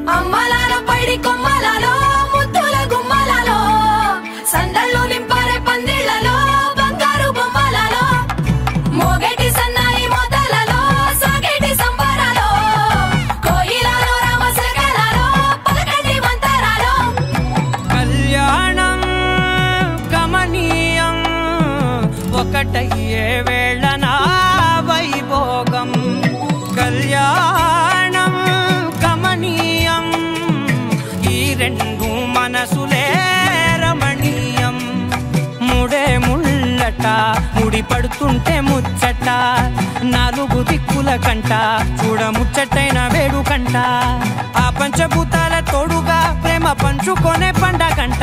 అమ్మలాలో పైడి కొమ్మలలో ముద్దుల గుమ్మలలో సందళ్ళు నింపారే పందిళ్లలో బంగారు బొమ్మలలో మోగేటి సన్నాయి మోతలలో సాగేటి సంబరాలో కోయిలలో రామశకలలో పలకటి మంతరాలో కళ్యాణం గమనీయం ఒకటయ్యే వేళనా వైభోగం కళ్యాణం గమనీయం ఈ రెండు మనసులే రమణీయం ముడే ముళ్ళట ముడి పడుతుంటే ముచ్చట నాలుగు దిక్కుల కంట చూడ ముచ్చటైన వేడుకంట ఆ పంచభూతాల తోడుగా ప్రేమ పంచుకొనే పండగంట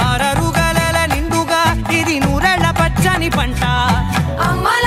ఆరరుగల నిండుగా ఇది నూరెళ్ళ పచ్చని పంట అమ్మల